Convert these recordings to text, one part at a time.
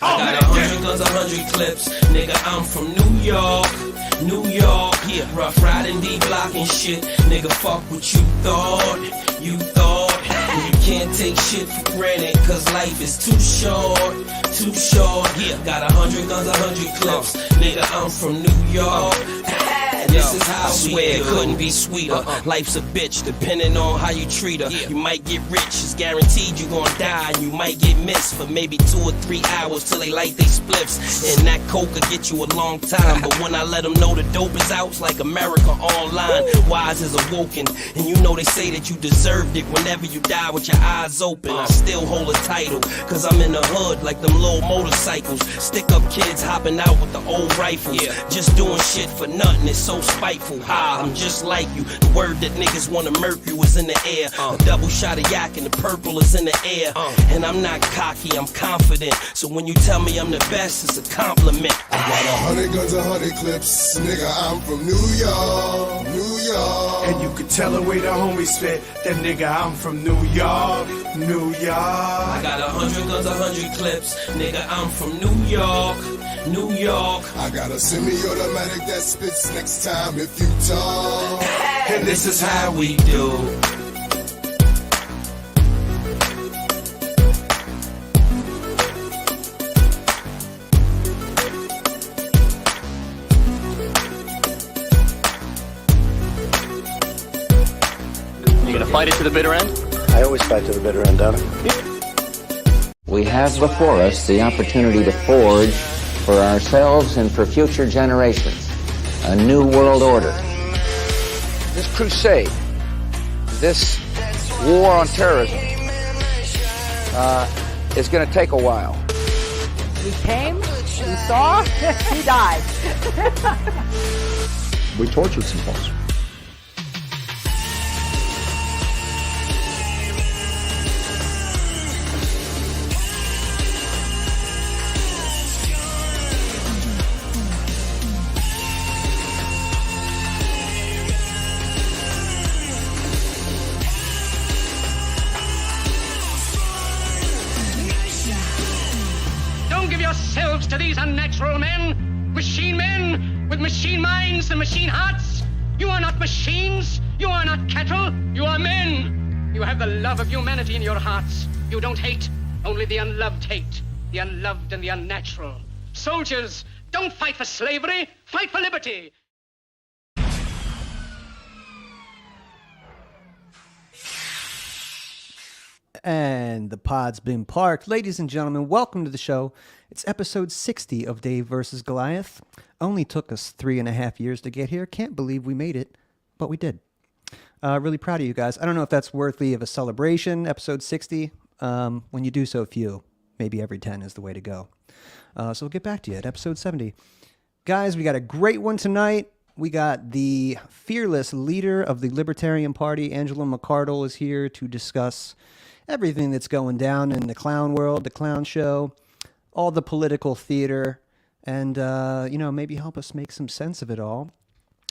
I got 100 guns, 100 clips. Nigga, I'm from New York. New York, yeah, rough riding, D-block and shit. Nigga, fuck what you thought. You thought. You can't take shit for granted, cause life is too short. Too short, yeah. Got 100 guns, 100 clips. Nigga, I'm from New York. This is how I swear it couldn't be sweeter. Life's a bitch, depending on how you treat her. You might get rich, it's guaranteed you gon' die. You might get missed for maybe 2 or 3 hours till they light they spliffs. And that coke will get you a long time. But when I let them know the dope is out, it's like America Online. Wise is awoken, and you know they say that you deserved it whenever you die with your eyes open. I still hold a title, cause I'm in the hood like them little motorcycles. Stick up kids hopping out with the old rifles. Just doing shit for nothing, it's so spiteful. I'm just like you. The word that niggas wanna murk you is in the air. A double shot of yak and the purple is in the air. And I'm not cocky, I'm confident. So when you tell me I'm the best, it's a compliment. I got 100 guns, 100 clips. Nigga, I'm from New York, New York. And you can tell the way the homies spit that nigga, I'm from New York, New York. I got 100 guns, 100 clips. Nigga, I'm from New York, New York. I got a semi-automatic that spits next time if you talk. And this is how we do. You gonna fight it to the bitter end? I always fight to the bitter end, don't I? We have before us the opportunity to forge for ourselves and for future generations a new world order. This crusade, this war on terrorism, is going to take a while. We came, we saw, he died. We tortured some folks. Yourselves to these unnatural men with machine minds and machine hearts. You are not machines, you are not cattle, you are men. You have the love of humanity in your hearts. You don't hate, only the unloved hate, the unloved and the unnatural. Soldiers, don't fight for slavery, fight for liberty. And the pod's been parked. Ladies and gentlemen, welcome to the show. It's episode 60 of Dave versus Goliath. Only took us 3.5 years to get here. Can't believe we made it, but we did. Really proud of you guys. I don't know if that's worthy of a celebration, episode 60. When you do so few, maybe every 10 is the way to go. So we'll get back to you at episode 70. Guys, we got a great one tonight. We got the fearless leader of the Libertarian Party, Angela McArdle, is here to discuss everything that's going down in the clown world, the clown show, all the political theater, and, maybe help us make some sense of it all.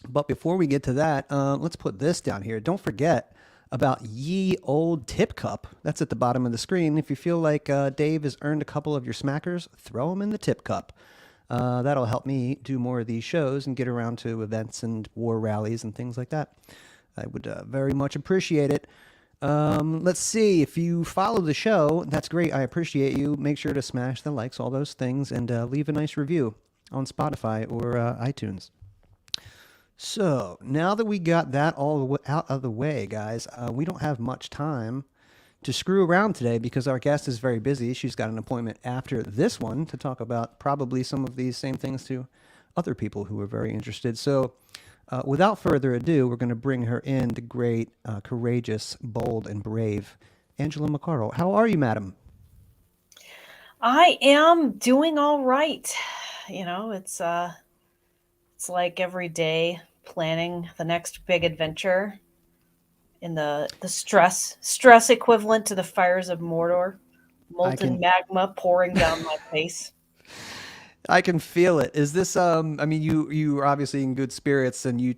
But before we get to that, let's put this down here. Don't forget about ye old tip cup. That's at the bottom of the screen. If you feel like Dave has earned a couple of your smackers, throw them in the tip cup. That'll help me do more of these shows and get around to events and war rallies and things like that. I would very much appreciate it. Let's see. If you follow the show, that's great. I appreciate you. Make sure to smash the likes, all those things, and leave a nice review on Spotify or iTunes. So now that we got that all out of the way, guys, we don't have much time to screw around today because our guest is very busy. She's got an appointment after this one to talk about probably some of these same things to other people who are very interested. So without further ado, we're going to bring her in, the great, courageous, bold, and brave Angela McArdle. How are you, madam? I am doing all right. You know, it's like every day planning the next big adventure in the stress equivalent to the fires of Mordor. Molten magma pouring down my face. I can feel it. Is this, you are obviously in good spirits and you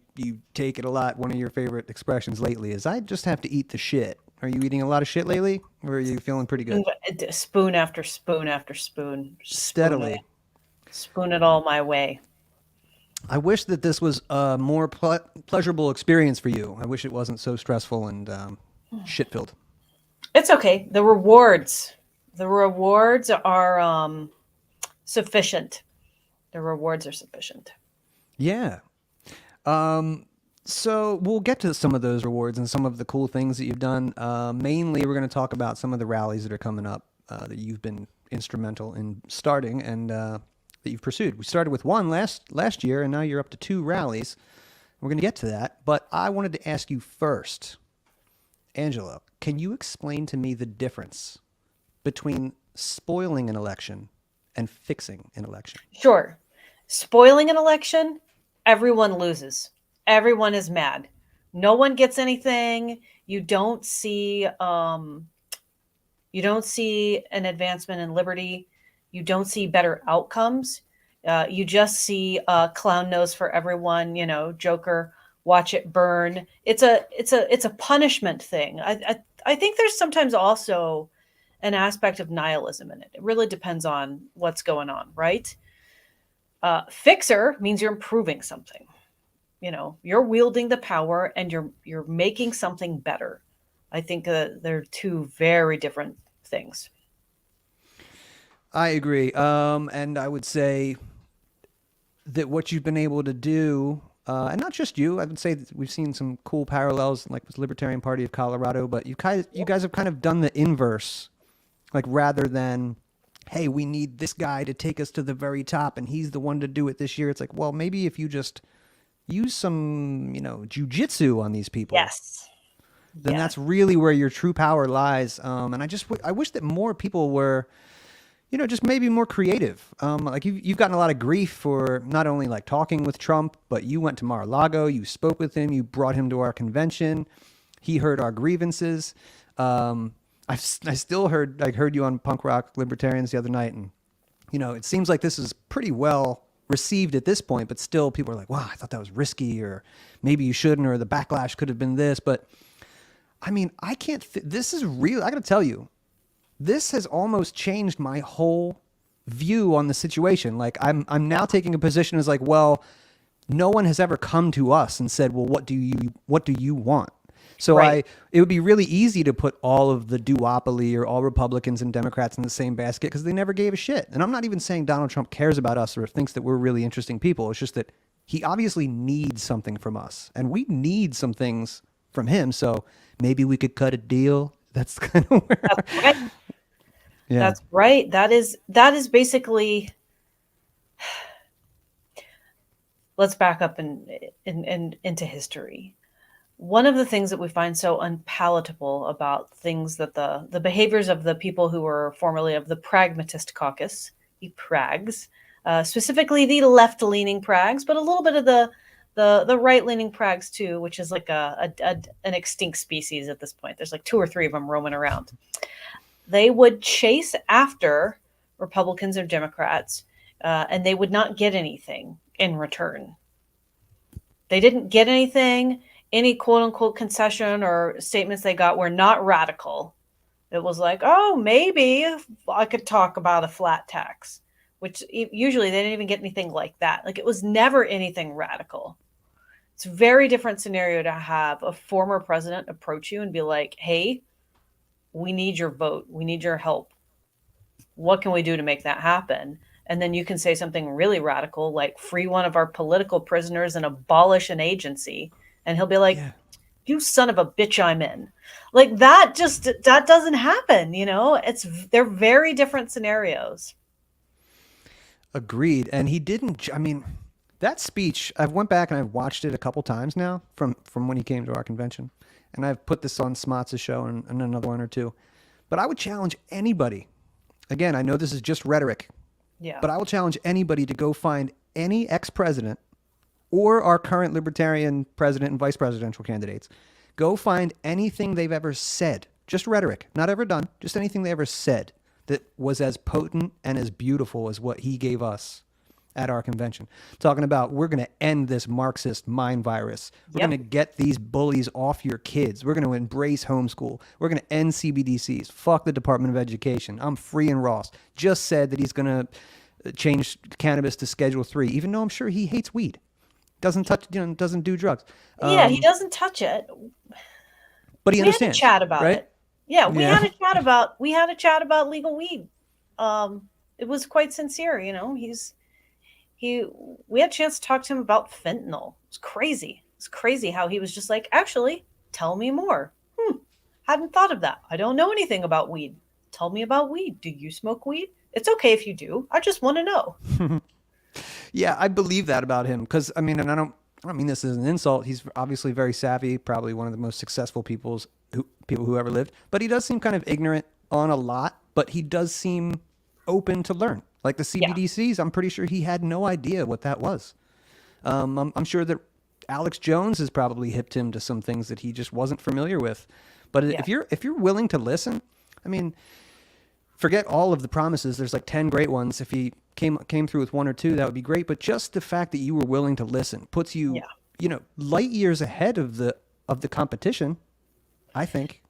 take it a lot. One of your favorite expressions lately is, I just have to eat the shit. Are you eating a lot of shit lately, or are you feeling pretty good? Spoon after spoon after spoon. Steadily. Spoon it all my way. I wish that this was a more pleasurable experience for you. I wish it wasn't so stressful and shit-filled. It's okay. The rewards are sufficient. The rewards are sufficient. Yeah. So we'll get to some of those rewards and some of the cool things that you've done. Mainly, we're going to talk about some of the rallies that are coming up that you've been instrumental in starting and that you've pursued. We started with one last year, and now you're up to 2 rallies. We're going to get to that, but I wanted to ask you first, Angela, can you explain to me the difference between spoiling an election and fixing an election? Sure. Spoiling an election, everyone loses. Everyone is mad. No one gets anything. You don't see an advancement in liberty. You don't see better outcomes. You just see a clown nose for everyone. Joker, watch it burn. It's a punishment thing. I think there's sometimes also an aspect of nihilism in it. It really depends on what's going on, right? Fixer means you're improving something. You're wielding the power and you're making something better. I think they're 2 very different things. I agree. And I would say that what you've been able to do, and not just you, I would say that we've seen some cool parallels, like with Libertarian Party of Colorado, but you guys have kind of done the inverse. Like, rather than, hey, we need this guy to take us to the very top and he's the one to do it this year. It's like, well, maybe if you just use some, jujitsu on these people. Yes. Then that's really where your true power lies. And I wish that more people were, just maybe more creative. Like you've gotten a lot of grief for not only like talking with Trump, but you went to Mar-a-Lago, you spoke with him, you brought him to our convention. He heard our grievances. I still heard you on Punk Rock Libertarians the other night, and it seems like this is pretty well received at this point, but still people are like, wow, I thought that was risky, or maybe you shouldn't, or the backlash could have been this. But I mean, this is real. I got to tell you, this has almost changed my whole view on the situation. Like I'm now taking a position as like, well, no one has ever come to us and said, well, what do you want? So right. It would be really easy to put all of the duopoly or all Republicans and Democrats in the same basket because they never gave a shit. And I'm not even saying Donald Trump cares about us or thinks that we're really interesting people. It's just that he obviously needs something from us, and we need some things from him. So maybe we could cut a deal. That's kind of where. That's right. Yeah. That's right. That is basically. Let's back up into history. One of the things that we find so unpalatable about things that the behaviors of the people who were formerly of the pragmatist caucus, the prags, specifically the left-leaning prags, but a little bit of the right-leaning prags too, which is like an extinct species at this point. There's like 2 or 3 of them roaming around. They would chase after Republicans or Democrats, and they would not get anything in return. They didn't get anything. Any quote unquote concession or statements they got were not radical. It was like, oh, maybe I could talk about a flat tax, which usually they didn't even get anything like that. Like, it was never anything radical. It's a very different scenario to have a former president approach you and be like, hey, we need your vote. We need your help. What can we do to make that happen? And then you can say something really radical, like free one of our political prisoners and abolish an agency. And he'll be like, you son of a bitch, I'm in. Like that doesn't happen. They're very different scenarios. Agreed. And he didn't, that speech, I've went back and I've watched it a couple times now from when he came to our convention. And I've put this on Smots' show and another one or two. But I would challenge anybody. Again, I know this is just rhetoric. Yeah. But I will challenge anybody to go find any ex-president or our current libertarian president and vice presidential candidates. Go find anything they've ever said. Just rhetoric. Not ever done. Just anything they ever said that was as potent and as beautiful as what he gave us at our convention, talking about we're going to end this Marxist mind virus. We're going to get these bullies off your kids. We're going to embrace homeschool. We're going to end CBDCs. Fuck the Department of Education. I'm free and Ross. Just said that he's going to change cannabis to Schedule 3, even though I'm sure he hates weed. Doesn't touch, doesn't do drugs. Yeah, he doesn't touch it. But he understands. We had a chat about right? it. Yeah, we had a chat about legal weed. It was quite sincere, we had a chance to talk to him about fentanyl. It was crazy. It's crazy how he was just like, actually, tell me more. Hadn't thought of that. I don't know anything about weed. Tell me about weed. Do you smoke weed? It's okay if you do. I just want to know. Yeah, I believe that about him because I mean, and I don't mean this as an insult. He's obviously very savvy, probably one of the most successful people who ever lived. But he does seem kind of ignorant on a lot. But he does seem open to learn. Like the CBDCs, I'm pretty sure he had no idea what that was. I'm sure that Alex Jones has probably hipped him to some things that he just wasn't familiar with. But if you're willing to listen, I mean, forget all of the promises. There's like 10 great ones. If he came through with one or two, that would be great. But just the fact that you were willing to listen puts you, light years ahead of the competition, I think.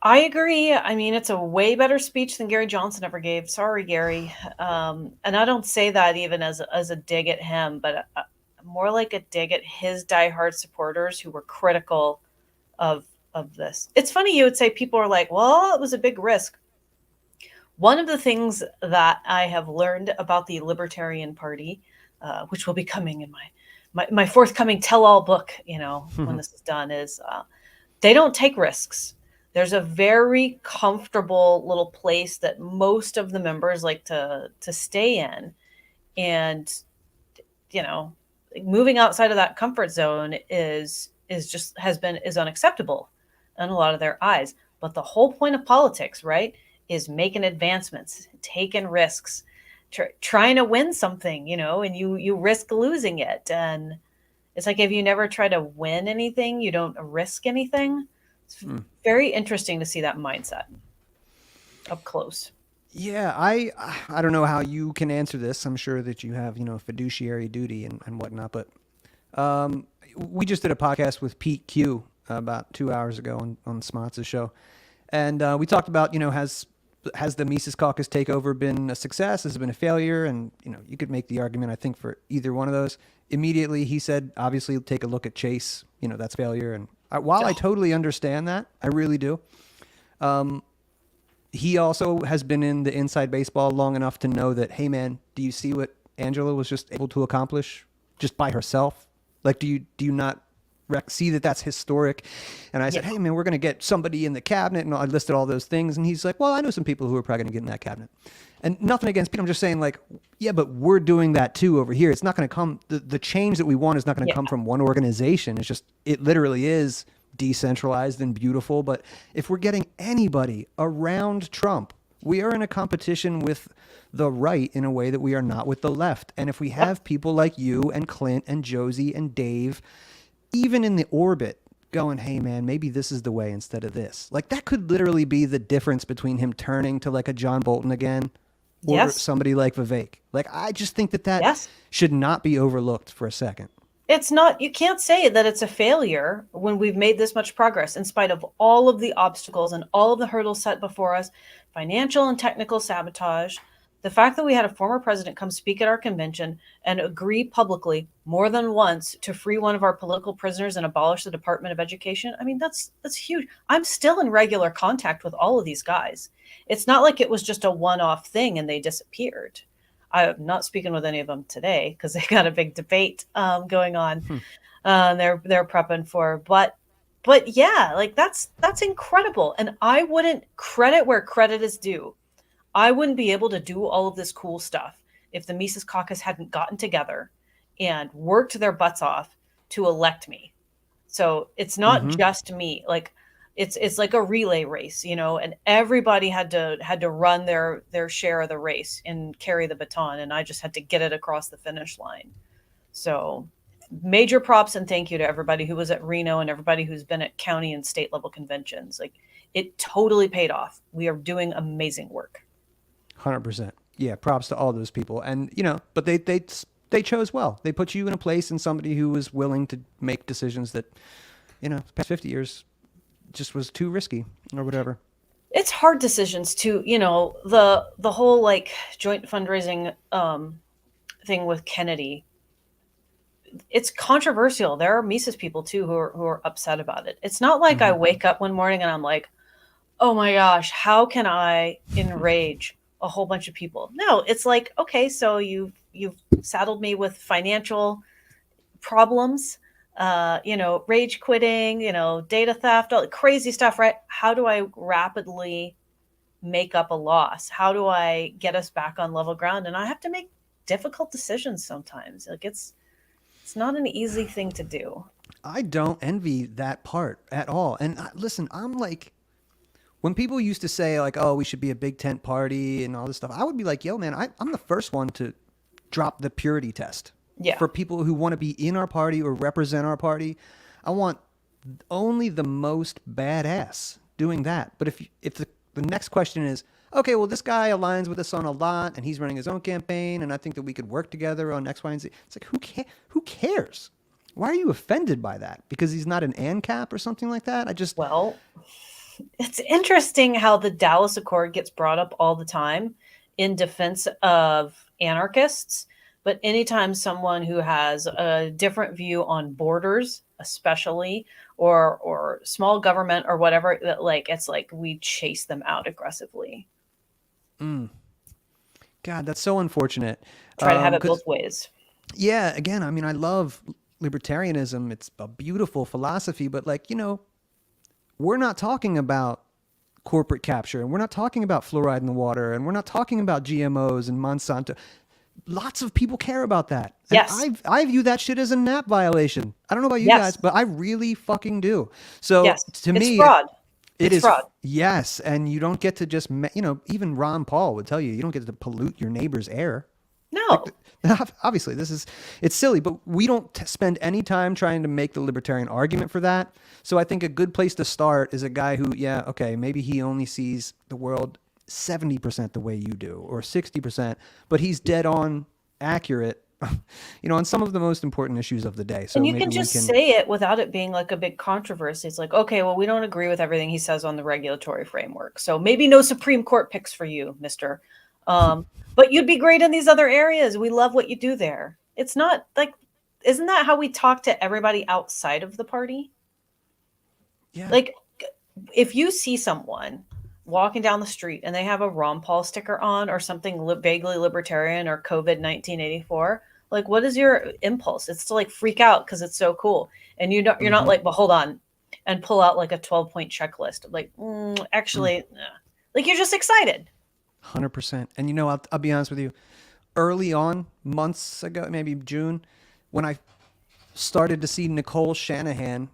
I agree. I mean, it's a way better speech than Gary Johnson ever gave. Sorry, Gary. And I don't say that even as a dig at him, but more like a dig at his diehard supporters who were critical of this. It's funny you would say people are like, well, it was a big risk. One of the things that I have learned about the Libertarian Party, which will be coming in my forthcoming tell-all book, when this is done, is they don't take risks. There's a very comfortable little place that most of the members like to stay in. And, moving outside of that comfort zone is unacceptable in a lot of their eyes. But the whole point of politics, right, is making advancements, taking risks, trying to win something, and you risk losing it. And it's like, if you never try to win anything, you don't risk anything. It's very interesting to see that mindset up close. Yeah, I don't know how you can answer this. I'm sure that you have, fiduciary duty and whatnot. But we just did a podcast with Pete Q about 2 hours ago on Smotz's show. And we talked about, has the Mises Caucus takeover been a success? Has it been a failure? And, you could make the argument, I think, for either one of those. Immediately, he said, obviously, take a look at Chase. That's failure. And while I totally understand that, I really do. He also has been in the inside baseball long enough to know that, hey, man, do you see what Angela was just able to accomplish just by herself? Like, do you not see that that's historic? And I said, hey, man, we're going to get somebody in the cabinet. And I listed all those things. And he's like, well, I know some people who are probably going to get in that cabinet. And nothing against Pete. I'm just saying, like, yeah, but we're doing that too over here. It's not going to come. The change that we want is not going to come from one organization. It's just, it literally is decentralized and beautiful. But if we're getting anybody around Trump, we are in a competition with the right in a way that we are not with the left. And if we have people like you and Clint and Josie and Dave, even in the orbit, going, hey, man, maybe this is the way instead of this. Like, that could literally be the difference between him turning to like a John Bolton again or somebody like Vivek. Like, I just think that should not be overlooked for a second. It's not, you can't say that it's a failure when we've made this much progress in spite of all of the obstacles and all of the hurdles set before us, financial and technical sabotage. The fact that we had a former president come speak at our convention and agree publicly more than once to free one of our political prisoners and abolish the Department of Education. I mean, that's huge. I'm still in regular contact with all of these guys. It's not like it was just a one-off thing and they disappeared. I'm not speaking with any of them today because they got a big debate going on. They're prepping for, but yeah, like that's incredible. And I wouldn't credit where credit is due. I wouldn't be able to do all of this cool stuff if the Mises Caucus hadn't gotten together and worked their butts off to elect me. So it's not just me. Like it's like a relay race, and everybody had to run their share of the race and carry the baton. And I just had to get it across the finish line. So major props and thank you to everybody who was at Reno and everybody who's been at county and state level conventions. Like, it totally paid off. We are doing amazing work. 100%. Yeah, props to all those people. And, but they they chose well. They put you in a place and somebody who was willing to make decisions that, the past 50 years just was too risky or whatever. It's hard decisions too. The whole like joint fundraising thing with Kennedy. It's controversial. There are Mises people too who are upset about it. It's not like I wake up one morning and I'm like, oh my gosh, how can I enrage a whole bunch of people? No, it's like, okay, so you've saddled me with financial problems, rage quitting, data theft, all the crazy stuff, right? How do I rapidly make up a loss? How do I get us back on level ground? And I have to make difficult decisions sometimes. Like it's not an easy thing to do. I don't envy that part at all. And listen, I'm like, when people used to say like, oh, we should be a big tent party and all this stuff, I would be like, yo, man, I'm the first one to drop the purity test. Yeah. For people who want to be in our party or represent our party, I want only the most badass doing that. But if the next question is, okay, well, this guy aligns with us on a lot and he's running his own campaign and I think that we could work together on X, Y, and Z. It's like, who cares? Why are you offended by that? Because he's not an ANCAP or something like that? Well, it's interesting how the Dallas Accord gets brought up all the time in defense of anarchists. But anytime someone who has a different view on borders, especially, or small government or whatever, it's like we chase them out aggressively. God, that's so unfortunate. Try to have it both ways. Yeah, again, I mean, I love libertarianism. It's a beautiful philosophy, but we're not talking about corporate capture, and we're not talking about fluoride in the water, and we're not talking about GMOs and Monsanto. Lots of people care about that. And yes. I view that shit as a NAP violation. I don't know about you guys, but I really fucking do. So to me, fraud. It is fraud. Yes, and you don't get to just, even Ron Paul would tell you, you don't get to pollute your neighbor's air. No. Obviously, it's silly, but we don't spend any time trying to make the libertarian argument for that. So I think a good place to start is a guy who, maybe he only sees the world 70% the way you do, or 60%, but he's dead on accurate, on some of the most important issues of the day. So and you can just say it without it being like a big controversy. It's like, okay, well, we don't agree with everything he says on the regulatory framework. So maybe no Supreme Court picks for you, mister. But you'd be great in these other areas. We love what you do there. It's not like, isn't that how we talk to everybody outside of the party? Yeah. Like if you see someone walking down the street and they have a Ron Paul sticker on or something vaguely libertarian or COVID 1984, like what is your impulse? It's to like freak out because it's so cool. And you're not like, well, hold on, and pull out like a 12-point checklist. Like, actually, like you're just excited. 100%. And I'll be honest with you. Early on, months ago, maybe June, when I started to see Nicole Shanahan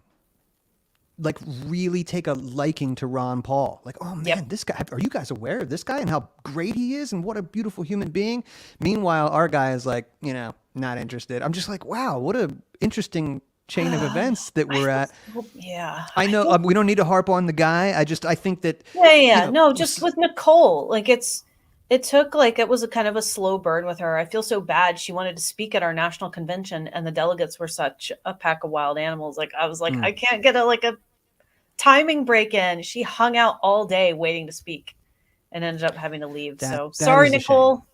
like really take a liking to Ron Paul. Like, oh man, this guy, are you guys aware of this guy and how great he is and what a beautiful human being? Meanwhile, our guy is like, not interested. I'm just like, wow, what a interesting chain of events that we're at. Yeah. I know we don't need to harp on the guy. I think that. Yeah. No, just with Nicole, like it took like, it was a kind of a slow burn with her. I feel so bad. She wanted to speak at our national convention and the delegates were such a pack of wild animals. Like I was like, I can't get a timing break in. She hung out all day waiting to speak and ended up having to leave. So sorry, Nicole.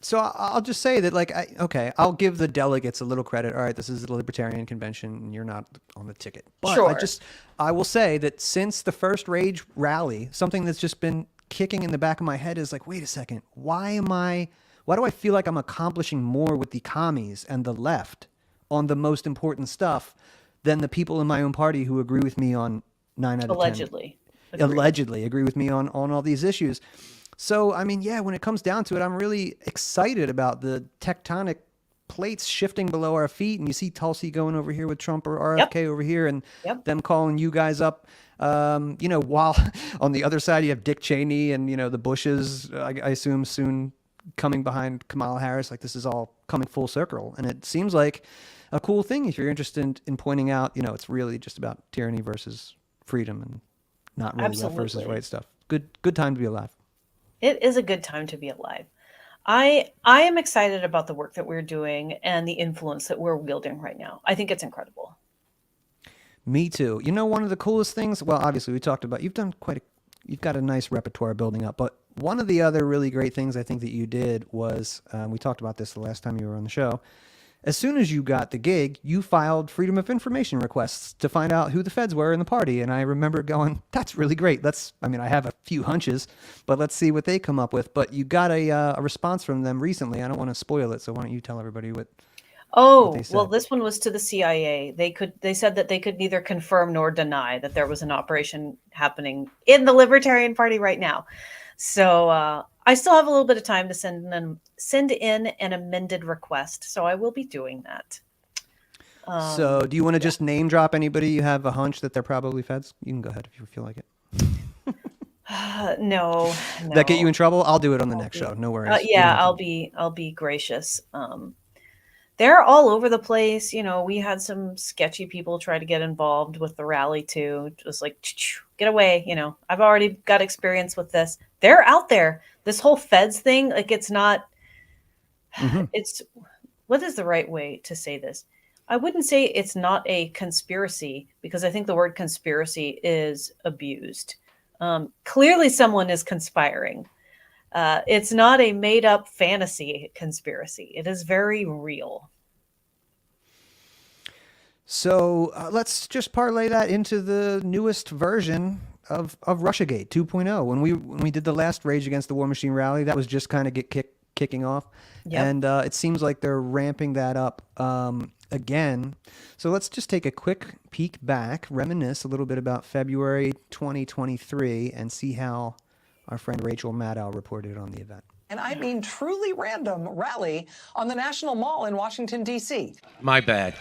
So I'll just say that I'll give the delegates a little credit. All right, this is the Libertarian Convention and you're not on the ticket. But sure. I will say that since the first Rage rally, something that's just been kicking in the back of my head is like, wait a second, why do I feel like I'm accomplishing more with the commies and the left on the most important stuff than the people in my own party who agree with me on 9 out of 10. Allegedly agree with me on all these issues. So, I mean, when it comes down to it, I'm really excited about the tectonic plates shifting below our feet. And you see Tulsi going over here with Trump or RFK over here and them calling you guys up. While on the other side, you have Dick Cheney and, the Bushes, I assume soon coming behind Kamala Harris. Like this is all coming full circle. And it seems like a cool thing if you're interested in pointing out, it's really just about tyranny versus freedom and not really left versus right stuff. Good time to be alive. It is a good time to be alive. I am excited about the work that we're doing and the influence that we're wielding right now. I think it's incredible. Me too. You know, one of the coolest things, well, obviously we talked about, you've got a nice repertoire building up, but one of the other really great things I think that you did was, we talked about this the last time you were on the show. As soon as you got the gig, you filed Freedom of Information requests to find out who the feds were in the party. And I remember going, that's really great. I have a few hunches, but let's see what they come up with. But you got a response from them recently. I don't want to spoil it. So why don't you tell everybody what they said? Well, this one was to the CIA. They said that they could neither confirm nor deny that there was an operation happening in the Libertarian Party right now. So I still have a little bit of time to send in an amended request. So I will be doing that. So do you want to just name drop anybody you have a hunch that they're probably feds? You can go ahead if you feel like it. No. That get you in trouble? I'll do it on the next show. No worries. I'll be gracious. They're all over the place. You know, we had some sketchy people try to get involved with the rally too. Just like, get away. You know, I've already got experience with this. They're out there. This whole feds thing, like it's not, it's, what is the right way to say this? I wouldn't say it's not a conspiracy because I think the word conspiracy is abused. Clearly someone is conspiring. It's not a made up fantasy conspiracy. It is very real. So let's just parlay that into the newest version of Russiagate 2.0. When we did the last Rage Against the War Machine rally, that was just kind of kicking off. Yep. And it seems like they're ramping that up again. So let's just take a quick peek back, reminisce a little bit about February 2023, and see how our friend Rachel Maddow reported on the event. And I mean truly random rally on the National Mall in Washington, D.C. My bad.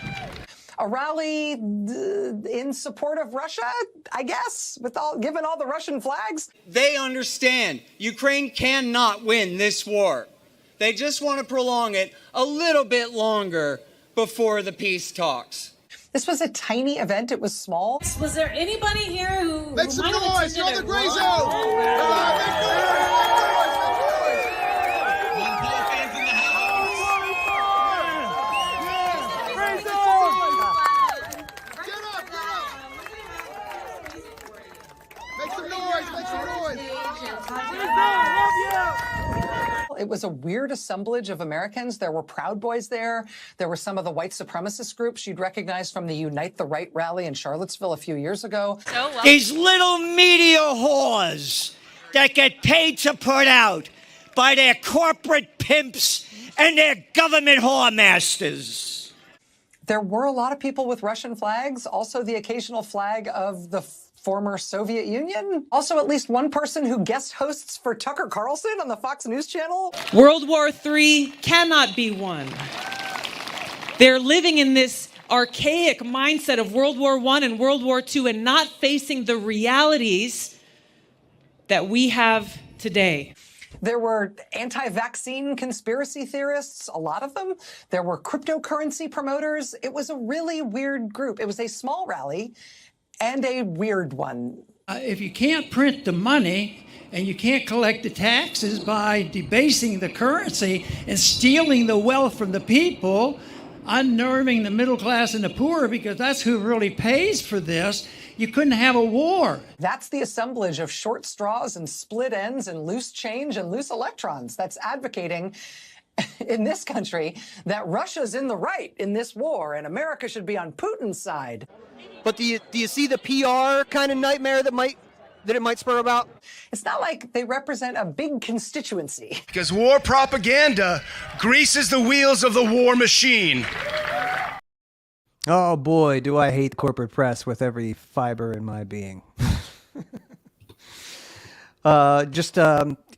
A rally in support of Russia, I guess, given all the Russian flags. They understand Ukraine cannot win this war. They just want to prolong it a little bit longer before the peace talks. This was a tiny event. It was small. Was there anybody here who Make some might have noise! attended You're on a the gray zone! rally? Come on, make noise! Make some noise! Make some noise! It was a weird assemblage of Americans. There were Proud Boys there. There were some of the white supremacist groups you'd recognize from the Unite the Right rally in Charlottesville a few years ago. These little media whores that get paid to put out by their corporate pimps and their government whoremasters. There were a lot of people with Russian flags, also the occasional flag of the former Soviet Union. Also, at least one person who guest hosts for Tucker Carlson on the Fox News Channel. World War III cannot be won. They're living in this archaic mindset of World War I and World War II and not facing the realities that we have today. There were anti-vaccine conspiracy theorists, a lot of them. There were cryptocurrency promoters. It was a really weird group. It was a small rally and a weird one. If you can't print the money and you can't collect the taxes by debasing the currency and stealing the wealth from the people, unnerving the middle class and the poor, because that's who really pays for this, you couldn't have a war. That's the assemblage of short straws and split ends and loose change and loose electrons that's advocating in this country that Russia's in the right in this war and America should be on Putin's side. But do you see the PR kind of nightmare that it might spur about? It's not like they represent a big constituency. Because war propaganda greases the wheels of the war machine. Oh boy, do I hate corporate press with every fiber in my being. Just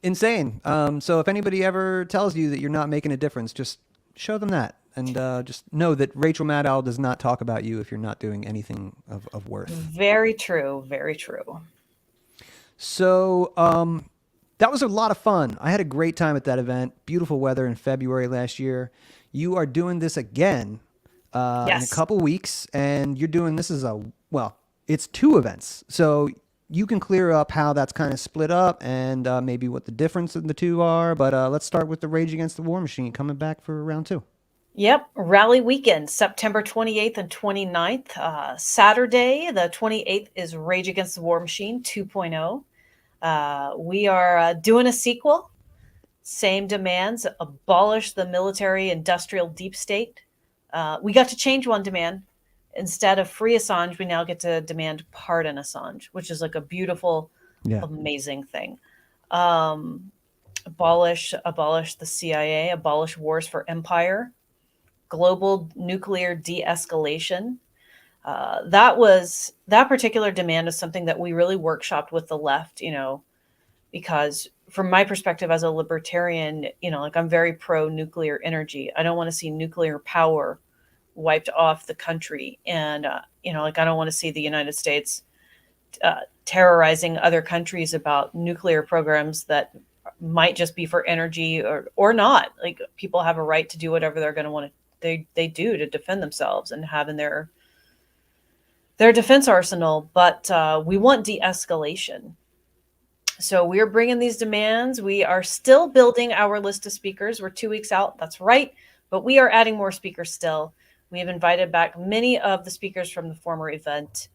insane. So if anybody ever tells you that you're not making a difference, just show them that. And just know that Rachel Maddow does not talk about you if you're not doing anything of worth. Very true. Very true. So that was a lot of fun. I had a great time at that event. Beautiful weather in February last year. You are doing this again in a couple weeks. And you're doing this as it's 2 events. So you can clear up how that's kind of split up and maybe what the difference in the two are. But let's start with the Rage Against the War Machine coming back for round 2. Yep, rally weekend, September 28th and 29th. Saturday, the 28th, is Rage Against the War Machine 2.0. We are doing a sequel. Same demands: abolish the military industrial deep state. We got to change one demand. Instead of free Assange, we now get to demand pardon Assange, which is like a beautiful, amazing thing. Abolish the CIA, abolish wars for empire, global nuclear de-escalation. That particular demand is something that we really workshopped with the left, because from my perspective as a libertarian, like I'm very pro nuclear energy. I don't want to see nuclear power wiped off the country. And, like I don't want to see the United States terrorizing other countries about nuclear programs that might just be for energy or not. Like people have a right to do whatever they're going to want to, they do to defend themselves and have in their defense arsenal. But we want de-escalation. So we're bringing these demands. We are still building our list of speakers. We're 2 weeks out. That's right. But we are adding more speakers still. We have invited back many of the speakers from the former event.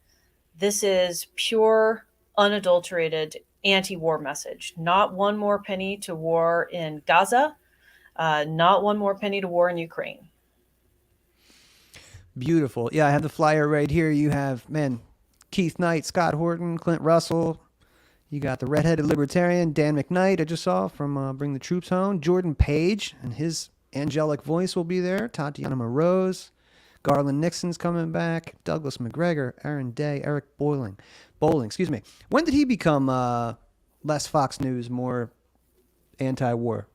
This is pure, unadulterated anti-war message. Not one more penny to war in Gaza. Not one more penny to war in Ukraine. Beautiful. Yeah, I have the flyer right here. You have, Keith Knight, Scott Horton, Clint Russell. You got the redheaded libertarian, Dan McKnight, I just saw from Bring the Troops Home. Jordan Page and his angelic voice will be there. Tatiana Moroz. Garland Nixon's coming back. Douglas McGregor, Aaron Day, Eric Bowling. When did he become less Fox News, more anti-war?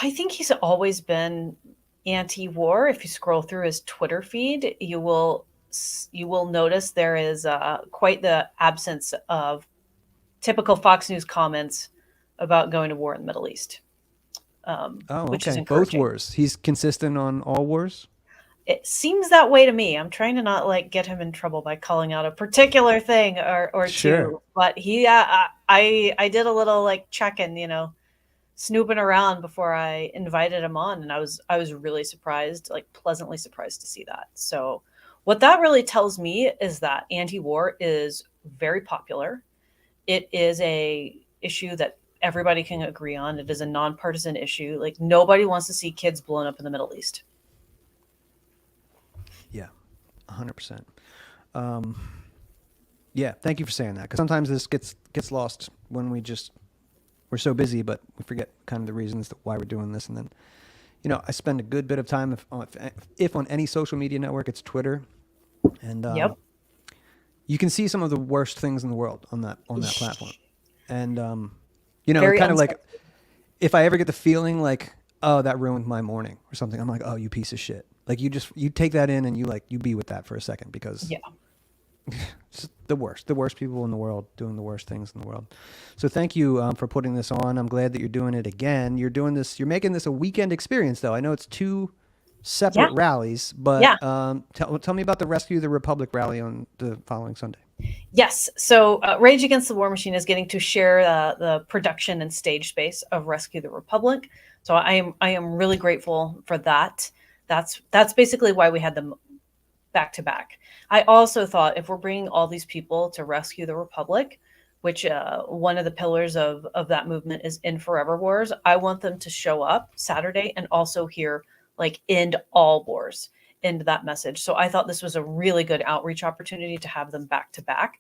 I think he's always been anti-war. If you scroll through his Twitter feed, you will notice there is quite the absence of typical Fox News comments about going to war in the Middle East. Which is both wars. He's consistent on all wars? It seems that way to me. I'm trying to not get him in trouble by calling out a particular thing or two. But I did a little check-in, snooping around before I invited him on, and I was really surprised, pleasantly surprised to see that. So what that really tells me is that anti-war is very popular. It is a issue that everybody can agree on. It is a nonpartisan issue. Nobody wants to see kids blown up in the Middle East. Yeah, 100%. Yeah, thank you for saying that, because sometimes this gets lost when we're so busy, but we forget kind of the reasons why we're doing this. And then, I spend a good bit of time, if on any social media network, it's Twitter, and you can see some of the worst things in the world on that platform. And kind of if I ever get the feeling oh, that ruined my morning or something, I'm like, oh, you piece of shit. You take that in and you be with that for a second, because it's the worst people in the world doing the worst things in the world. So thank you for putting this on. I'm glad that you're doing it again. You're making this a weekend experience, though. I know it's 2 separate rallies, but tell me about the Rescue the Republic rally on the following Sunday. Yes. So Rage Against the War Machine is getting to share the production and stage space of Rescue the Republic. So I am really grateful for that. That's basically why we had them back to back. I also thought if we're bringing all these people to rescue the Republic, which one of the pillars of that movement is End Forever Wars, I want them to show up Saturday and also hear end all wars, end that message. So I thought this was a really good outreach opportunity to have them back to back.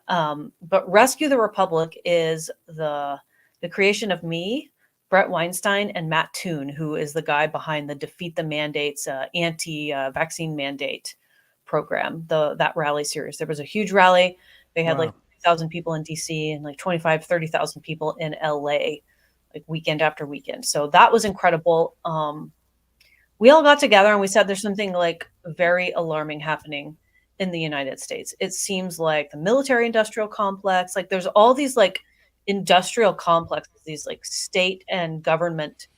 But Rescue the Republic is the creation of me, Brett Weinstein, and Matt Toon, who is the guy behind the Defeat the Mandates anti-vaccine mandate program, that rally series. There was a huge rally. They had 1,000 people in DC and 30,000 people in LA, weekend after weekend. So that was incredible. We all got together and we said there's something very alarming happening in the United States. It seems like the military industrial complex, there's all these industrial complexes, these state and government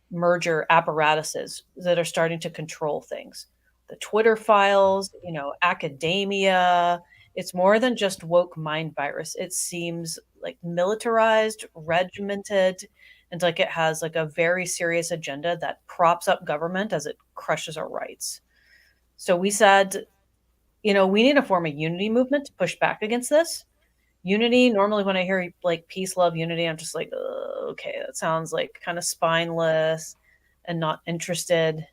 merger apparatuses that are starting to control things. The Twitter files, academia, It's more than just woke mind virus. It seems like militarized, regimented, and like it has like a very serious agenda that props up government as it crushes our rights. So we said, we need to form a unity movement to push back against this. Unity, normally when I hear like peace, love, unity, I'm just like, okay, that sounds like kind of spineless and not interesting.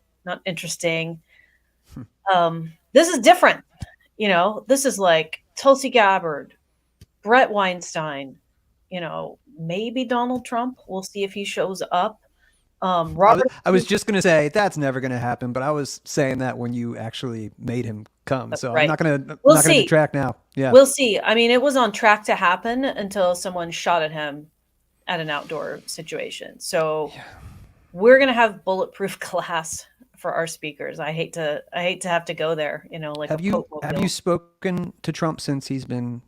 This is different. This is like Tulsi Gabbard, Brett Weinstein, maybe Donald Trump. We'll see if he shows up. Robert. I was just going to say that's never going to happen, but I was saying that when you actually made him come. So Right. I'm not going to We'll not going to see. detract now. Yeah. We'll see. I mean, it was on track to happen until someone shot at him at an outdoor situation. So we're going to have bulletproof glass for our speakers. I hate to have to go there, like have you spoken to Trump since he's been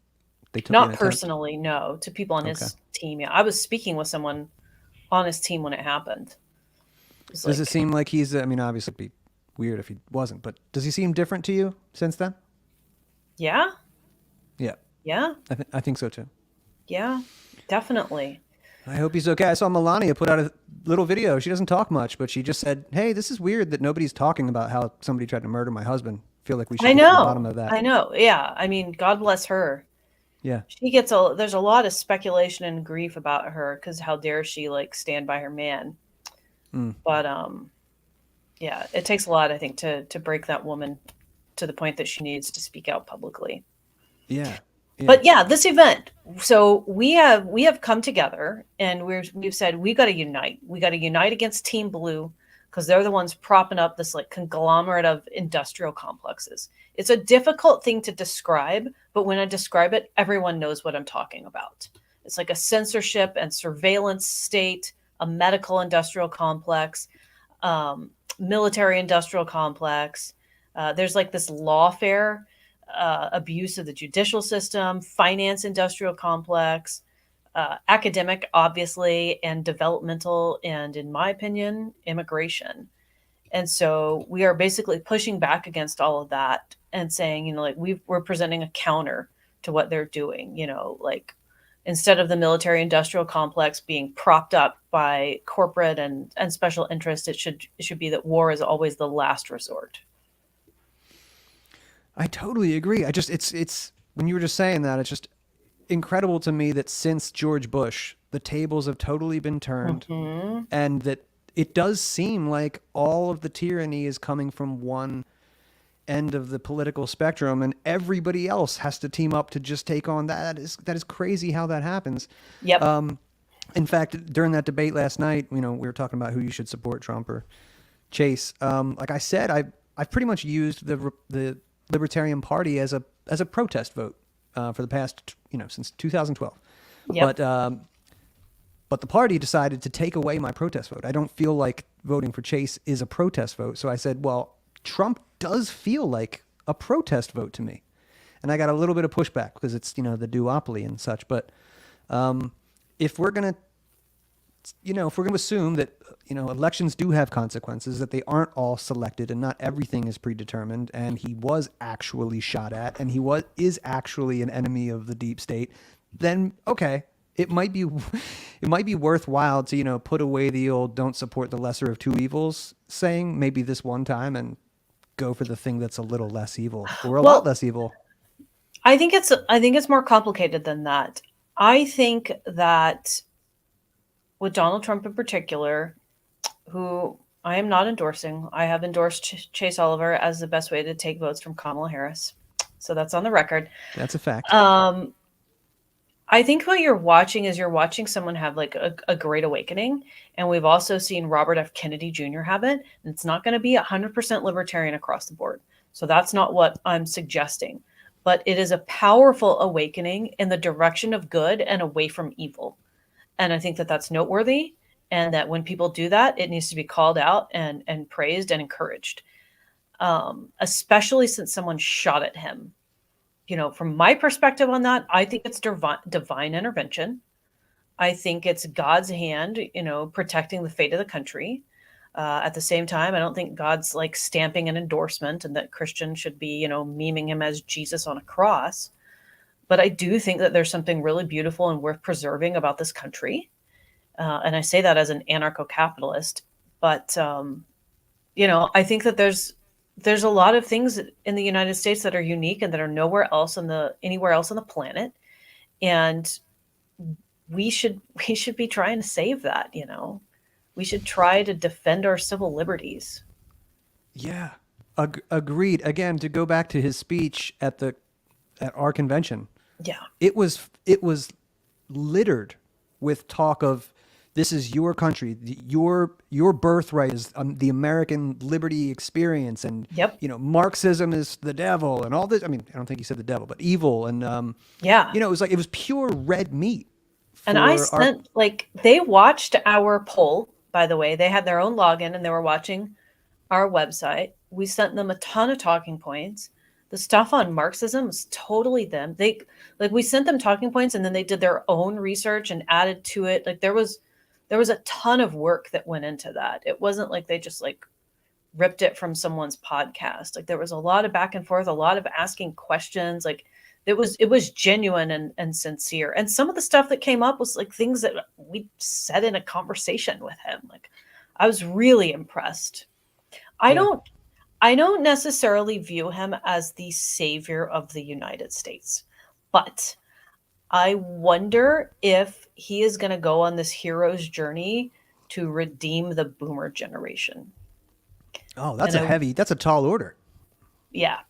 they took Not personally, no, to people on his team. Yeah. I was speaking with someone on his team when it happened. Does it seem like he's, I mean, obviously it'd be weird if he wasn't, but does he seem different to you since then? Yeah. Yeah. Yeah. I think so too. Yeah, definitely. I hope he's okay. I saw Melania put out a little video. She doesn't talk much, but she just said, hey, this is weird that nobody's talking about how somebody tried to murder my husband. I feel like we should get to the bottom of that. I know. Yeah. I mean, God bless her. Yeah. There's a lot of speculation and grief about her because how dare she like stand by her man. But yeah, it takes a lot, I think, to break that woman to the point that she needs to speak out publicly. Yeah. But yeah, this event. So we have come together and we've said we got to unite. We got to unite against Team Blue because they're the ones propping up this like conglomerate of industrial complexes. It's a difficult thing to describe, but when I describe it, everyone knows what I'm talking about. It's like a censorship and surveillance state, a medical industrial complex, military industrial complex. There's like this lawfare, abuse of the judicial system, finance industrial complex, academic, obviously, and developmental, and in my opinion, immigration. And so we are basically pushing back against all of that and saying, like we're presenting a counter to what they're doing, like instead of the military industrial complex being propped up by corporate and special interests, it should be that war is always the last resort. I totally agree. It's when you were just saying that, it's just incredible to me that since George Bush, the tables have totally been turned, and that it does seem like all of the tyranny is coming from one end of the political spectrum, and everybody else has to team up to just take on that. That is crazy how that happens. Yep. In fact, during that debate last night, we were talking about who you should support, Trump or Chase. Like I said, I've pretty much used the Libertarian Party as a protest vote for the past, since 2012. Yep. But the party decided to take away my protest vote. I don't feel like voting for Chase is a protest vote. So I said, well, Trump does feel like a protest vote to me. And I got a little bit of pushback because it's, the duopoly and such. But if we're going to assume that, elections do have consequences, that they aren't all selected and not everything is predetermined, and he was actually shot at, and is actually an enemy of the deep state, then okay, it might be worthwhile to, put away the old "don't support the lesser of two evils" saying maybe this one time and go for the thing that's a little less evil or a lot less evil. I think it's more complicated than that. I think that with Donald Trump in particular, who I am not endorsing, I have endorsed Chase Oliver as the best way to take votes from Kamala Harris. So that's on the record. That's a fact. I think what you're watching someone have like a great awakening. And we've also seen Robert F. Kennedy Jr. have it. And it's not going to be 100% libertarian across the board. So that's not what I'm suggesting. But it is a powerful awakening in the direction of good and away from evil. And I think that that's noteworthy. And that when people do that, it needs to be called out and praised and encouraged. Especially since someone shot at him. From my perspective on that, I think it's divine intervention. I think it's God's hand, protecting the fate of the country. At the same time, I don't think God's like stamping an endorsement and that Christians should be, memeing him as Jesus on a cross. But I do think that there's something really beautiful and worth preserving about this country. And I say that as an anarcho-capitalist. But, I think that there's a lot of things in the United States that are unique and that are nowhere else anywhere else on the planet. And we should be trying to save that, We should try to defend our civil liberties. Yeah. Agreed. Again, to go back to his speech at our convention. Yeah. It was littered with talk of, this is your country, your birthright is the American liberty experience, and Marxism is the devil, and all this. I mean, I don't think he said the devil, but evil, and it was pure red meat. And I sent they watched our poll. By the way, they had their own login and they were watching our website. We sent them a ton of talking points. The stuff on Marxism was totally them. We sent them talking points and then they did their own research and added to it. There was a ton of work that went into that. It wasn't like they just ripped it from someone's podcast. There was a lot of back and forth, a lot of asking questions. It was genuine and sincere. And some of the stuff that came up was things that we said in a conversation with him. I was really impressed. I don't necessarily view him as the savior of the United States, but I wonder if he is going to go on this hero's journey to redeem the boomer generation. Oh, that's that's a tall order. Yeah.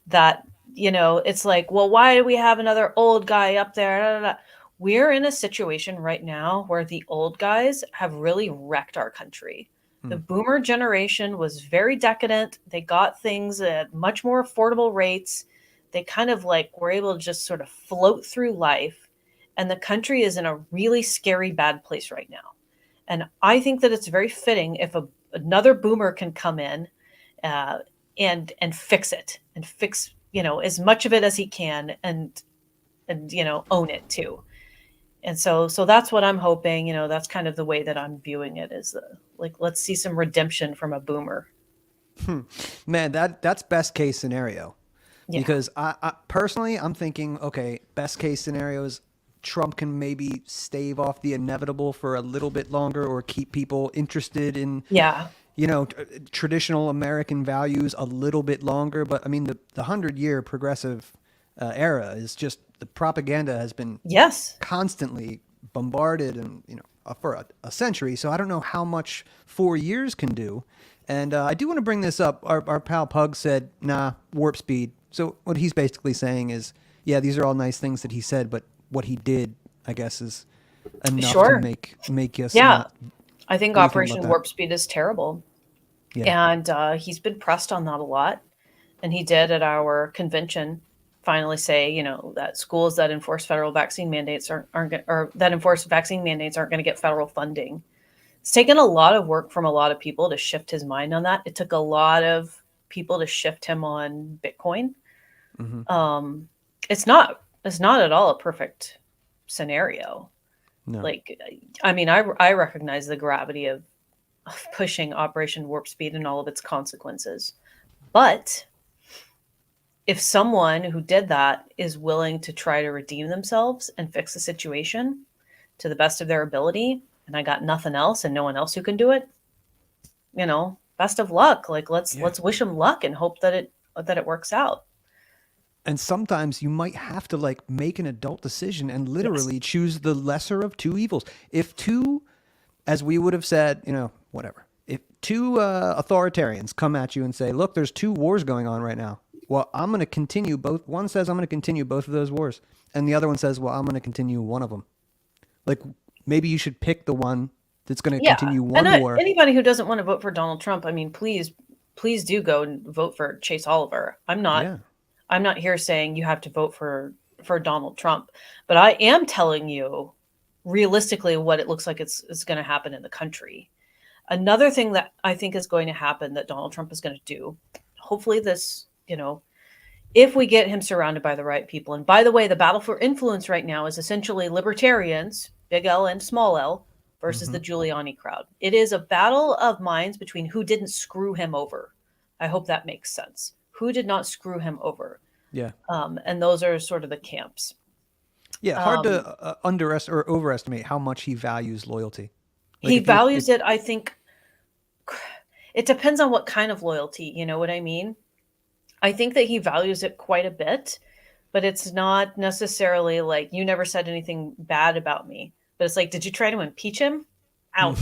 That, it's well, why do we have another old guy up there? We're in a situation right now where the old guys have really wrecked our country. The boomer generation was very decadent. They got things at much more affordable rates. They kind of were able to just sort of float through life. And the country is in a really scary, bad place right now. And I think that it's very fitting if another boomer can come in and fix it and fix, as much of it as he can and own it too. And so that's what I'm hoping, that's kind of the way that I'm viewing it is let's see some redemption from a boomer. Man, that's best case scenario. Yeah. Because I personally, I'm thinking, okay, best case scenario is Trump can maybe stave off the inevitable for a little bit longer or keep people interested in, traditional American values a little bit longer. But I mean, the 100-year progressive era is just, the propaganda has been constantly bombarded and, for a century. So I don't know how much 4 years can do. And I do want to bring this up. Our pal Pug said, nah, warp speed. So what he's basically saying is, yeah, these are all nice things that he said, but what he did, I guess, is enough to make us. Yeah, I think Operation Warp Speed is terrible. Yeah. And he's been pressed on that a lot. And he did at our convention finally say, that schools that enforce federal vaccine mandates aren't going to get federal funding. It's taken a lot of work from a lot of people to shift his mind on that. It took a lot of people to shift him on Bitcoin. Mm-hmm. It's not at all a perfect scenario. No. I recognize the gravity of pushing Operation Warp Speed and all of its consequences. But if someone who did that is willing to try to redeem themselves and fix the situation to the best of their ability, and I got nothing else and no one else who can do it, best of luck. Let's wish them luck and hope that it works out. And sometimes you might have to make an adult decision and literally choose the lesser of two evils. If two, as we would have said, whatever. If two authoritarians come at you and say, look, there's two wars going on right now. Well, I'm going to continue both. One says I'm going to continue both of those wars. And the other one says, well, I'm going to continue one of them. Maybe you should pick the one that's going to continue one war. Anybody who doesn't want to vote for Donald Trump, I mean, please do go and vote for Chase Oliver. I'm not here saying you have to vote for Donald Trump, but I am telling you realistically what it looks like it's going to happen in the country. Another thing that I think is going to happen that Donald Trump is going to do, hopefully this, if we get him surrounded by the right people. And by the way, the battle for influence right now is essentially libertarians, big L and small L, versus the Giuliani crowd. It is a battle of minds between who didn't screw him over. I hope that makes sense. Who did not screw him over? Yeah. And those are sort of the camps. Yeah, hard to underestimate or overestimate how much he values loyalty. Like He values it, I think. It depends on what kind of loyalty, you know what I mean? I think that he values it quite a bit, but it's not necessarily like, you never said anything bad about me. But it's like, did you try to impeach him? Out.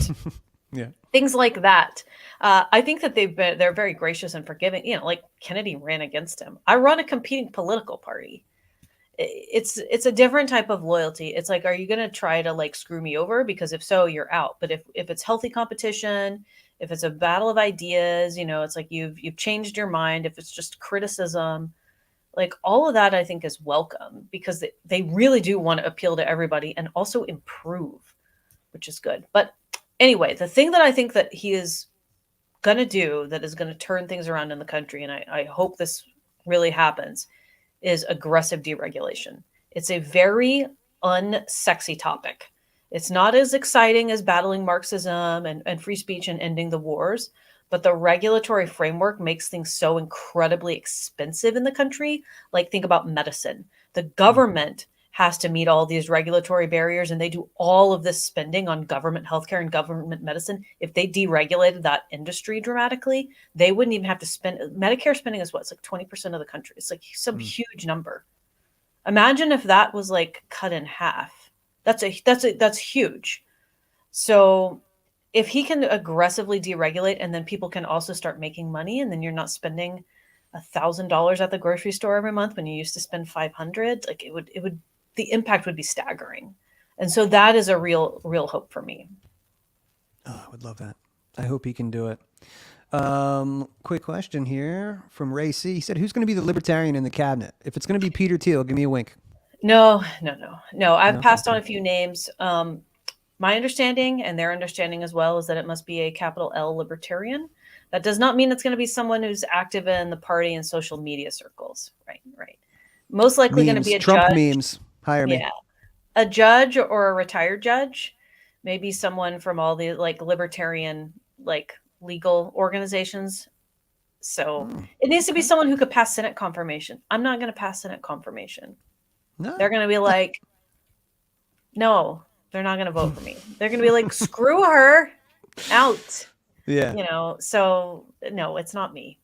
Yeah. Things like that. I think that they're very gracious and forgiving. You know, like Kennedy ran against him. I run a competing political party. It's a different type of loyalty. It's like, are you going to try to like screw me over? Because if so, you're out. But if it's healthy competition, if it's a battle of ideas, you know, it's like you've changed your mind. If it's just criticism, like all of that, I think is welcome because they really do want to appeal to everybody and also improve, which is good. But anyway, the thing that I think that he is going to do that is going to turn things around in the country, and I hope this really happens, is aggressive deregulation. It's a very unsexy topic. It's not as exciting as battling Marxism and free speech and ending the wars, but the regulatory framework makes things so incredibly expensive in the country. Like, think about medicine. The government has to meet all these regulatory barriers, and they do all of this spending on government healthcare and government medicine. If they deregulated that industry dramatically, they wouldn't even have to spend. Medicare spending is what? It's like 20% of the country. It's like some huge number. Imagine if that was like cut in half. That's huge. So if he can aggressively deregulate, and then people can also start making money, and then you're not spending $1,000 at the grocery store every month when you used to spend $500, like it would, the impact would be staggering. And so that is a real hope for me. Oh, I would love that. I hope he can do it. Quick question here from Ray C. He said, who's going to be the libertarian in the cabinet? If it's going to be Peter Thiel, give me a wink. No. I've passed on a few names. My understanding, and their understanding as well, is that it must be a capital L libertarian. That does not mean it's going to be someone who's active in the party and social media circles. Right. Most likely going to be a Trump judge. memes. Hire me. Yeah. A judge or a retired judge. Maybe someone from all the like libertarian like legal organizations. So it needs to be someone who could pass Senate confirmation. I'm not going to pass Senate confirmation. No. They're going to be like, no, they're not going to vote for me. They're going to be like, screw her, out. Yeah. You know, so no, it's not me.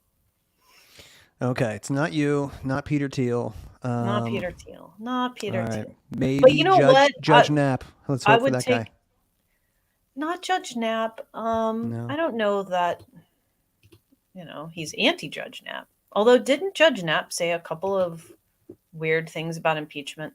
Okay, it's not you, not Peter Thiel. Not Peter Thiel. Not Peter all right. Thiel. Maybe But you know what? Judge Knapp. Let's hope for that guy. Not Judge Knapp. I don't know that, you know, he's anti-Judge Knapp. Although, didn't Judge Knapp say a couple of weird things about impeachment?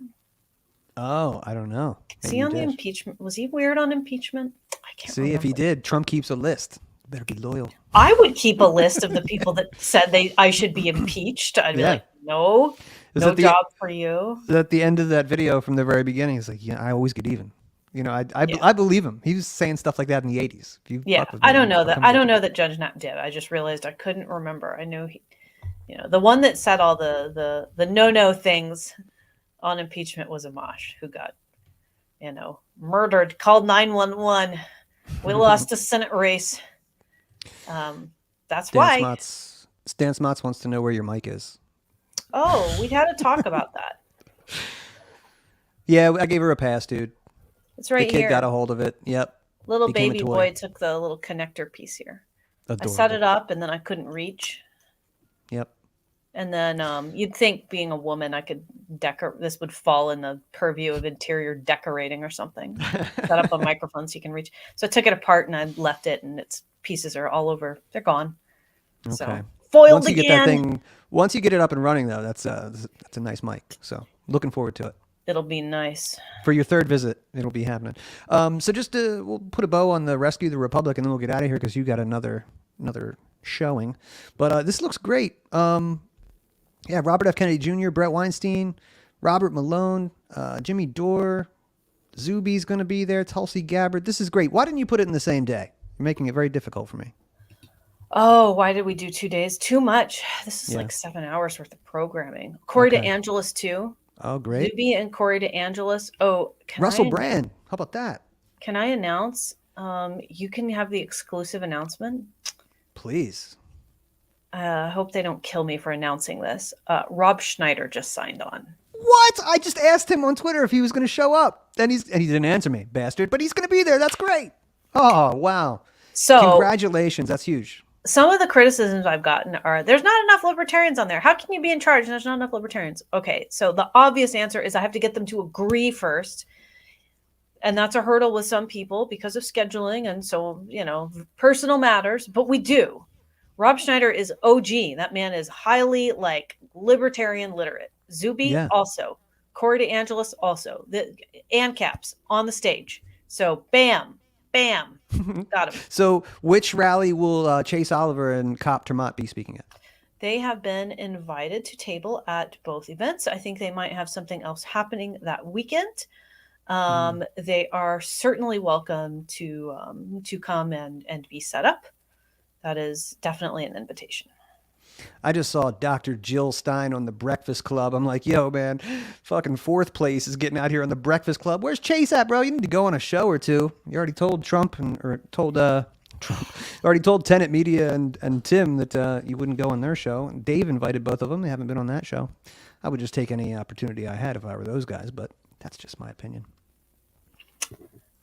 Oh, I don't know. Is he on the impeachment? Was he weird on impeachment? I can't remember. If he did, Trump keeps a list. Better be loyal. I would keep a list of the people that said I should be impeached. I'd be like, no job for you. At the end of that video from the very beginning, he's like, yeah, I always get even. You know, I believe him. He was saying stuff like that in the 80s. I don't know that. I don't know that Judge Knapp did. I just realized I couldn't remember. I knew he, you know, the one that said all the no things on impeachment was Amash, who got, you know, murdered, called 911. We lost a Senate race. That's why. Stan Smots wants to know where your mic is. Oh, we had to talk about that. Yeah, I gave her a pass, dude. It's right here. The kid here. got a hold of it. Yep. Little baby boy took the little connector piece here. Adorable. I set it up and then I couldn't reach. Yep. And then you'd think, being a woman, I could this would fall in the purview of interior decorating or something. Set up a microphone so you can reach. So I took it apart and I left it, and its pieces are all over. They're gone. Okay. So, foiled once you again. Get that thing, once you get it up and running, though, that's a nice mic. So looking forward to it. It'll be nice. For your third visit, it'll be happening. So just we'll put a bow on the Rescue the Republic, and then we'll get out of here because you got another showing. But this looks great. Yeah, Robert F. Kennedy Jr., Brett Weinstein, Robert Malone, Jimmy Dore, Zuby's going to be there, Tulsi Gabbard. This is great. Why didn't you put it in the same day? You're making it very difficult for me. Oh, why did we do 2 days? Too much. This is like 7 hours worth of programming. Corey DeAngelis, too. Oh, great. Zuby and Corey DeAngelis. Oh, Russell Brand. How about that? Can I announce? You can have the exclusive announcement. Please. I hope they don't kill me for announcing this. Rob Schneider just signed on. What? I just asked him on Twitter if he was going to show up. And he didn't answer me, bastard. But he's going to be there. That's great. Oh, wow. So congratulations. That's huge. Some of the criticisms I've gotten are, there's not enough libertarians on there. How can you be in charge and there's not enough libertarians? Okay, so the obvious answer is I have to get them to agree first. And that's a hurdle with some people because of scheduling and so, personal matters. But we do. Rob Schneider is OG. That man is highly libertarian literate. Zuby also. Corey DeAngelis also. The ANCAPs on the stage. So bam. Got him. So which rally will Chase Oliver and Cop Tremont be speaking at? They have been invited to table at both events. I think they might have something else happening that weekend. They are certainly welcome to come and be set up. That is definitely an invitation. I just saw Dr. Jill Stein on the Breakfast Club. I'm like, yo, man, fucking fourth place is getting out here on the Breakfast Club. Where's Chase at, bro? You need to go on a show or two. You already told already told Tenet Media and Tim that you wouldn't go on their show. And Dave invited both of them. They haven't been on that show. I would just take any opportunity I had if I were those guys, but that's just my opinion.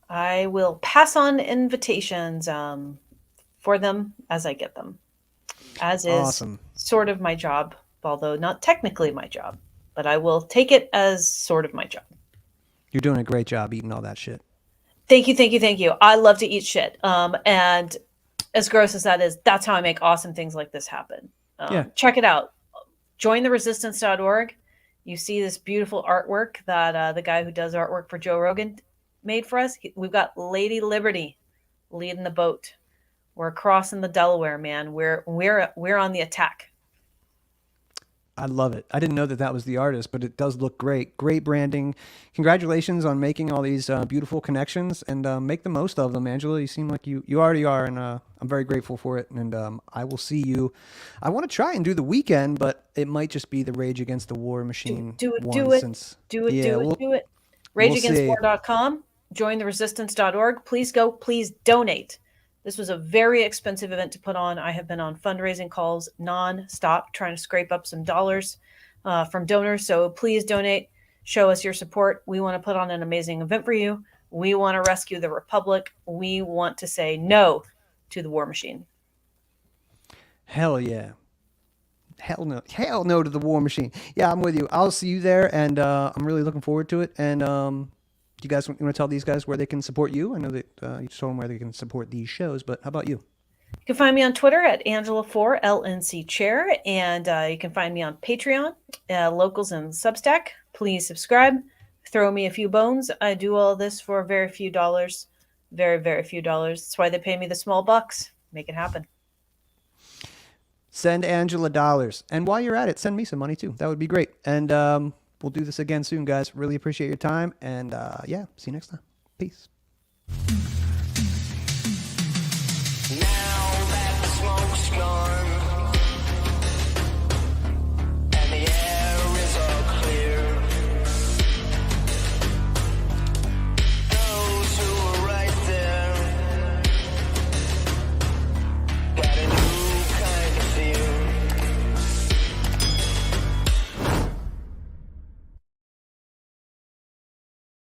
I will pass on invitations for them as I get them. As is awesome. Sort of my job, although not technically my job, but I will take it as sort of my job. You're doing a great job eating all that shit. Thank you. I love to eat shit. And as gross as that is, that's how I make awesome things like this happen. Check it out. Jointheresistance.org. You see this beautiful artwork that the guy who does artwork for Joe Rogan made for us. We've got Lady Liberty leading the boat. We're crossing the Delaware, man. We're on the attack. I love it. I didn't know that was the artist, but it does look great. Great branding. Congratulations on making all these beautiful connections, and make the most of them, Angela. You seem like you already are, and I'm very grateful for it. And I will see you. I want to try and do the weekend, but it might just be the Rage Against the War Machine. Do it. RageAgainstWar.com. Jointheresistance.org. Please go. Please donate. This was a very expensive event to put on. I have been on fundraising calls non-stop trying to scrape up some dollars from donors. So please donate. Show us your support. We want to put on an amazing event for you. We want to rescue the Republic. We want to say no to the war machine. Hell yeah. Hell no. Hell no to the war machine. Yeah, I'm with you. I'll see you there, and I'm really looking forward to it. And you guys want to tell these guys where they can support you? I know that you told them where they can support these shows, but how about you? You can find me on Twitter at Angela4 LNC Chair, and you can find me on Patreon, Locals, and Substack. Please subscribe. Throw me a few bones. I do all this for very few dollars. Very, very few dollars. That's why they pay me the small bucks. Make it happen. Send Angela dollars. And while you're at it, send me some money too. That would be great. And we'll do this again soon, guys. Really appreciate your time. And yeah, see you next time. Peace.